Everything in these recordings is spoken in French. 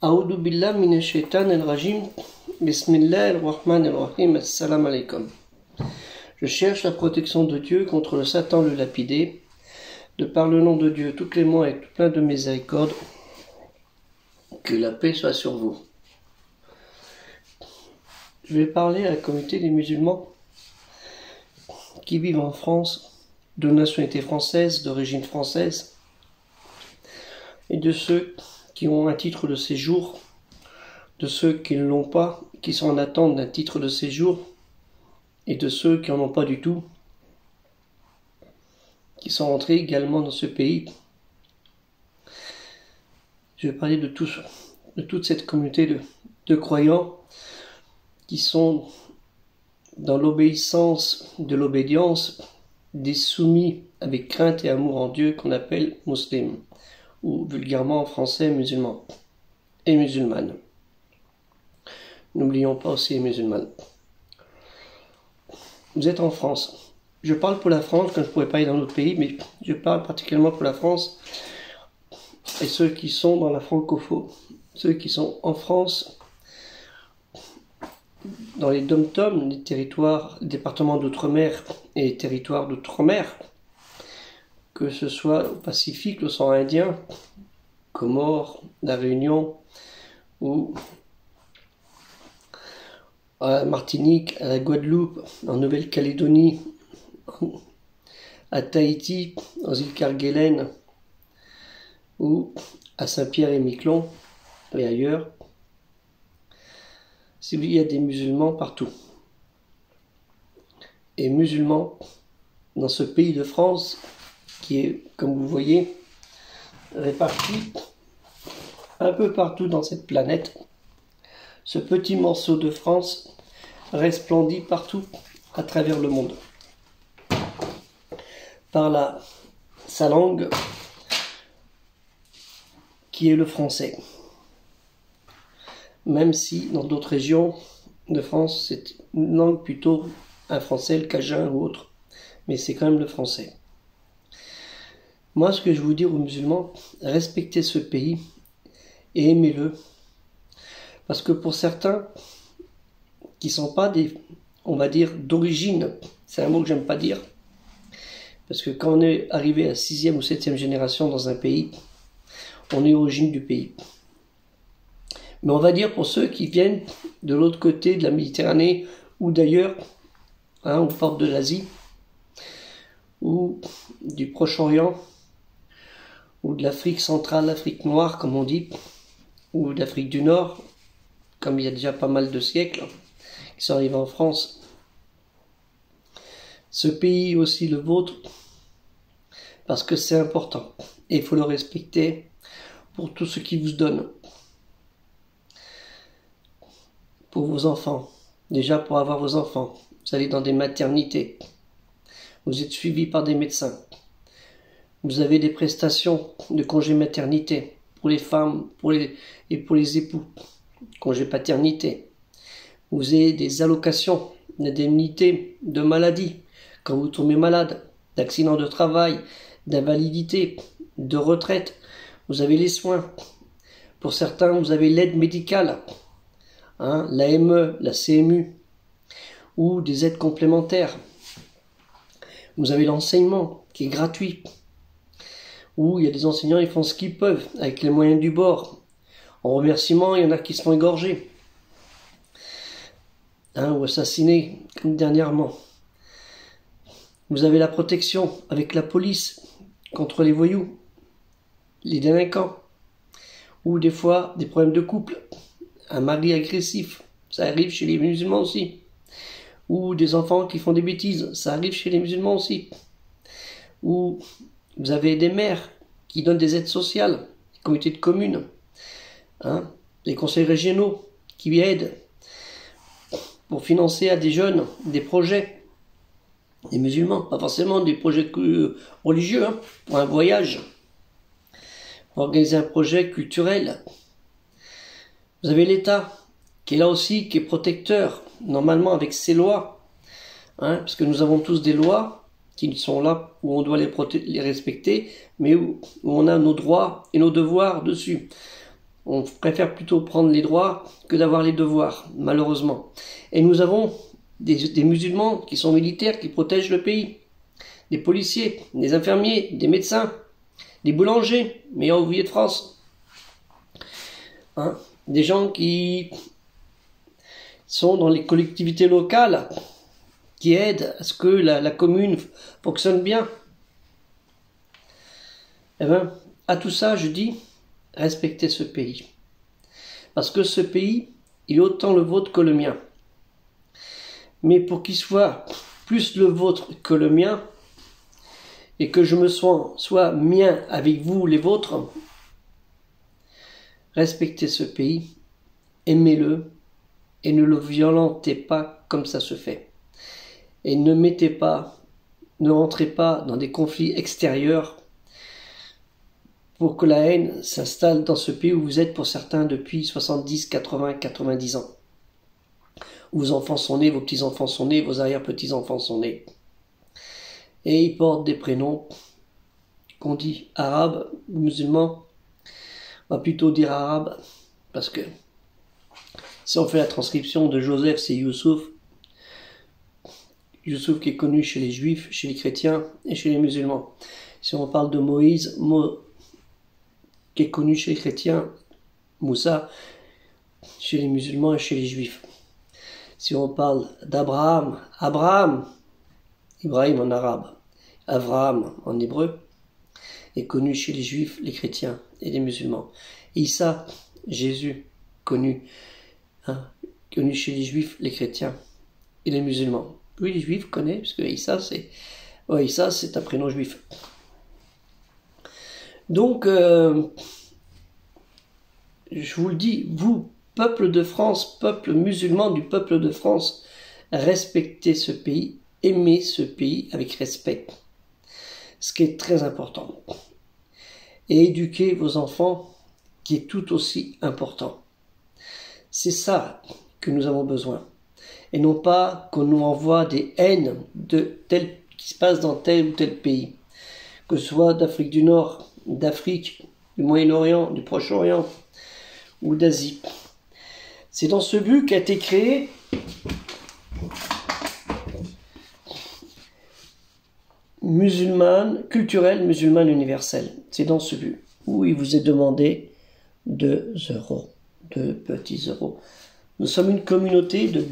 A'udhu billah minash shaitanir rajim. Bismillahir rahmanir rahim. Assalamu alaikum. Je cherche la protection de Dieu contre le Satan le lapidé, de par le nom de Dieu tout clément et tout plein de miséricorde. Que la paix soit sur vous. Je vais parler à la communauté des musulmans qui vivent en France, de nationalité française, d'origine française, et de ceux qui ont un titre de séjour, de ceux qui ne l'ont pas, qui sont en attente d'un titre de séjour, et de ceux qui n'en ont pas du tout, qui sont entrés également dans ce pays. Je vais parler de toute cette communauté de croyants qui sont dans l'obéissance de l'obédience, des soumis avec crainte et amour en Dieu qu'on appelle musulmans, ou vulgairement en français musulmans et musulmanes. N'oublions pas aussi les musulmanes. Vous êtes en France. Je parle pour la France, quand je ne pourrais pas aller dans d'autres pays, mais je parle particulièrement pour la France et ceux qui sont dans la francophonie, ceux qui sont en France, dans les dom-toms, les territoires, les départements d'outre-mer et les territoires d'outre-mer, que ce soit au Pacifique, l'océan Indien, Comores, la Réunion, ou à la Martinique, à la Guadeloupe, en Nouvelle-Calédonie, à Tahiti, aux îles Kerguelen, ou à Saint-Pierre-et-Miquelon, et ailleurs. Il y a des musulmans partout. Et musulmans, dans ce pays de France, qui est, comme vous voyez, réparti un peu partout dans cette planète. Ce petit morceau de France resplendit partout à travers le monde. Par sa langue, qui est le français. Même si dans d'autres régions de France, c'est une langue plutôt un français, le cajun ou autre, mais c'est quand même le français. Moi, ce que je veux dire aux musulmans, respectez ce pays et aimez-le. Parce que pour certains qui ne sont pas on va dire, d'origine, c'est un mot que j'aime pas dire, parce que quand on est arrivé à la 6e ou 7e génération dans un pays, on est origine du pays. Mais on va dire pour ceux qui viennent de l'autre côté de la Méditerranée ou d'ailleurs, aux portes de l'Asie, ou du Proche-Orient, ou de l'Afrique centrale, l'Afrique noire comme on dit, ou d'Afrique du Nord, comme il y a déjà pas mal de siècles, qui sont arrivés en France. Ce pays aussi le vôtre, parce que c'est important, et il faut le respecter pour tout ce qu'il vous donne. Pour vos enfants, déjà pour avoir vos enfants, vous allez dans des maternités, vous êtes suivis par des médecins, vous avez des prestations de congé maternité pour les femmes et pour les époux, congé paternité. Vous avez des allocations, d'indemnités de maladie, quand vous tombez malade, d'accident de travail, d'invalidité, de retraite. Vous avez les soins. Pour certains, vous avez l'aide médicale, l'AME, la CMU, ou des aides complémentaires. Vous avez l'enseignement qui est gratuit, où il y a des enseignants, ils font ce qu'ils peuvent avec les moyens du bord. En remerciement, il y en a qui se font égorger, ou assassiner, comme dernièrement. Vous avez la protection avec la police contre les voyous, les délinquants, ou des fois des problèmes de couple, un mari agressif, ça arrive chez les musulmans aussi, ou des enfants qui font des bêtises, ça arrive chez les musulmans aussi, ou vous avez des maires qui donnent des aides sociales, des comités de communes, les conseils régionaux qui aident pour financer à des jeunes des projets, des musulmans, pas forcément des projets religieux, pour un voyage, pour organiser un projet culturel. Vous avez l'État qui est là aussi, qui est protecteur, normalement avec ses lois, parce que nous avons tous des lois qui sont là où on doit les respecter, mais où on a nos droits et nos devoirs dessus. On préfère plutôt prendre les droits que d'avoir les devoirs, malheureusement. Et nous avons des musulmans qui sont militaires, qui protègent le pays. Des policiers, des infirmiers, des médecins, des boulangers, meilleurs ouvriers de France. Hein, des gens qui sont dans les collectivités locales, qui aident à ce que la commune fonctionne bien. Eh bien, à tout ça, je dis, respectez ce pays. Parce que ce pays, il est autant le vôtre que le mien. Mais pour qu'il soit plus le vôtre que le mien, et que je me sois mien avec vous, les vôtres, respectez ce pays, aimez-le, et ne le violentez pas comme ça se fait. Et ne rentrez pas dans des conflits extérieurs pour que la haine s'installe dans ce pays où vous êtes pour certains depuis 70, 80, 90 ans. Vos enfants sont nés, vos petits-enfants sont nés, vos arrière-petits-enfants sont nés. Et ils portent des prénoms qu'on dit arabes ou musulmans. On va plutôt dire arabes, parce que si on fait la transcription de Joseph, c'est Youssouf. Youssouf qui est connu chez les juifs, chez les chrétiens et chez les musulmans. Si on parle de Moïse, qui est connu chez les chrétiens, Moussa, chez les musulmans et chez les juifs. Si on parle d'Abraham, Ibrahim en arabe, Avraham en hébreu, est connu chez les juifs, les chrétiens et les musulmans. Issa, Jésus, connu chez les juifs, les chrétiens et les musulmans. Oui, les juifs connaissent, parce que Issa, c'est un prénom juif. Donc, je vous le dis, vous, peuple de France, peuple musulman du peuple de France, respectez ce pays, aimez ce pays avec respect. Ce qui est très important. Et éduquez vos enfants, qui est tout aussi important. C'est ça que nous avons besoin. Et non pas qu'on nous envoie des haines qui se passent dans tel ou tel pays. Que ce soit d'Afrique du Nord, d'Afrique, du Moyen-Orient, du Proche-Orient ou d'Asie. C'est dans ce but qu'a été créé culturelle musulmane universelle. C'est dans ce but où il vous est demandé 2 euros, 2 petits euros. Nous sommes une communauté de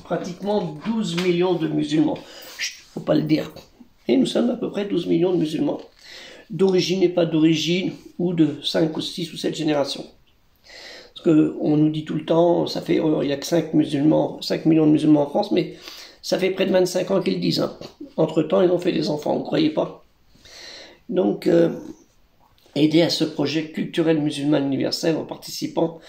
pratiquement 12 millions de musulmans. Faut pas le dire. Et nous sommes à peu près 12 millions de musulmans, d'origine et pas d'origine, ou de 5 ou 6 ou 7 générations. Parce qu'on nous dit tout le temps, il n'y a que 5 millions de musulmans en France, mais ça fait près de 25 ans qu'ils le disent. Hein. Entre-temps, ils ont fait des enfants, vous ne croyez pas? Donc, aider à ce projet culturel musulman universel en participant,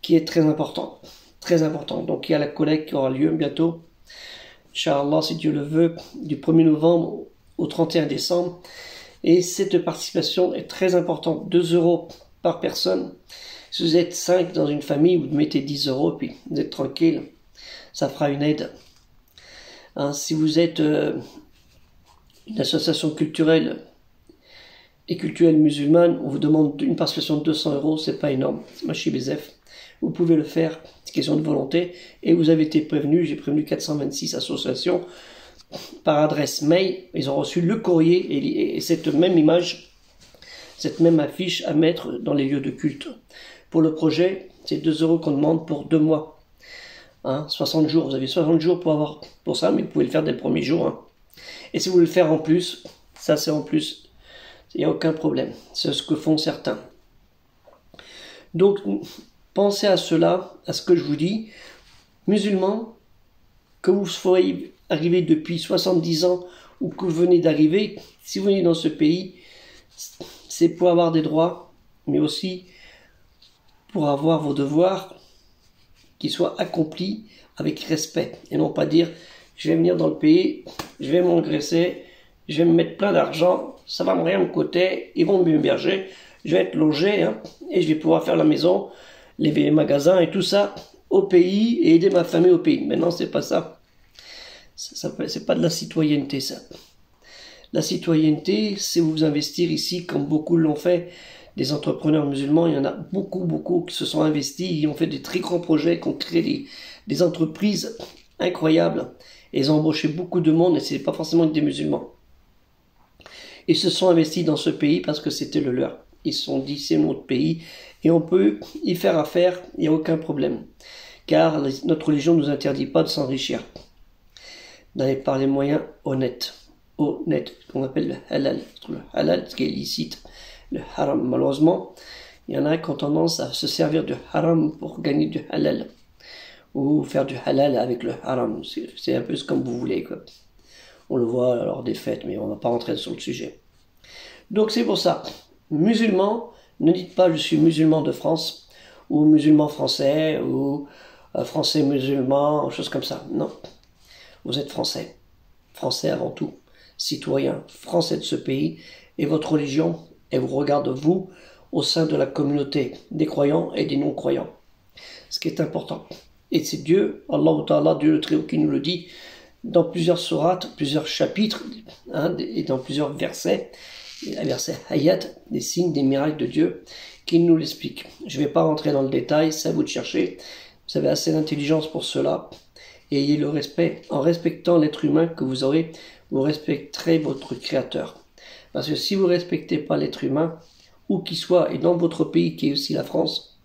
qui est très important. Très important. Donc, il y a la collecte qui aura lieu bientôt. Inch'Allah, si Dieu le veut, du 1er novembre au 31 décembre. Et cette participation est très importante. 2 euros par personne. Si vous êtes 5 dans une famille, vous mettez 10 euros, puis vous êtes tranquille. Ça fera une aide. Hein, si vous êtes une association culturelle et culturelle musulmane, on vous demande une participation de 200 euros, c'est pas énorme. C'est Machi Bezef. Vous pouvez le faire, c'est question de volonté. Et vous avez été prévenu, j'ai prévenu 426 associations par adresse mail. Ils ont reçu le courrier et cette même image, cette même affiche à mettre dans les lieux de culte. Pour le projet, c'est 2 euros qu'on demande pour 2 mois. Hein, 60 jours, vous avez 60 jours pour ça, mais vous pouvez le faire dès le premier jour. Hein. Et si vous voulez le faire en plus, ça c'est en plus, il n'y a aucun problème. C'est ce que font certains. Donc, pensez à cela, à ce que je vous dis. Musulmans, que vous soyez arrivé depuis 70 ans ou que vous venez d'arriver, si vous venez dans ce pays, c'est pour avoir des droits, mais aussi pour avoir vos devoirs qui soient accomplis avec respect. Et non pas dire, je vais venir dans le pays, je vais m'engraisser, je vais me mettre plein d'argent, ça va me rien me coûter, ils vont m'héberger, je vais être logé, hein, et je vais pouvoir faire la maison, les magasins et tout ça au pays et aider ma famille au pays. Maintenant, c'est pas ça. C'est pas de la citoyenneté, ça. La citoyenneté, c'est vous investir ici, comme beaucoup l'ont fait, des entrepreneurs musulmans, il y en a beaucoup qui se sont investis, ils ont fait des très grands projets, qui ont créé des entreprises incroyables. Et ils ont embauché beaucoup de monde et c'est pas forcément des musulmans. Ils se sont investis dans ce pays parce que c'était le leur. Ils se sont dit c'est notre pays et on peut y faire affaire, il n'y a aucun problème. Car notre religion ne nous interdit pas de s'enrichir par les moyens honnêtes, qu'on appelle le halal. Le halal, ce qui est licite, le haram. Malheureusement, il y en a qui ont tendance à se servir du haram pour gagner du halal. Ou faire du halal avec le haram. C'est un peu comme vous voulez, quoi. On le voit lors des fêtes, mais on ne va pas rentrer sur le sujet. Donc c'est pour ça, musulman, ne dites pas je suis musulman de France, ou musulman français, ou français musulman, choses comme ça. Non, vous êtes français. Français avant tout. Citoyen français de ce pays. Et votre religion, elle vous regarde vous, au sein de la communauté des croyants et des non-croyants. Ce qui est important. Et c'est Dieu, Allah Ta'ala, Dieu le Très-Haut qui nous le dit, dans plusieurs sourates, plusieurs chapitres, et dans plusieurs versets, versets ayat, des signes, des miracles de Dieu, qui nous l'expliquent. Je ne vais pas rentrer dans le détail, c'est à vous de chercher. Vous avez assez d'intelligence pour cela. Et ayez le respect. En respectant l'être humain que vous aurez, vous respecterez votre Créateur. Parce que si vous ne respectez pas l'être humain, où qu'il soit, et dans votre pays qui est aussi la France,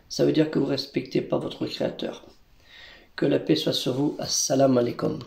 ça veut dire que vous ne respectez pas votre Créateur. Que la paix soit sur vous. Assalamu alaikum.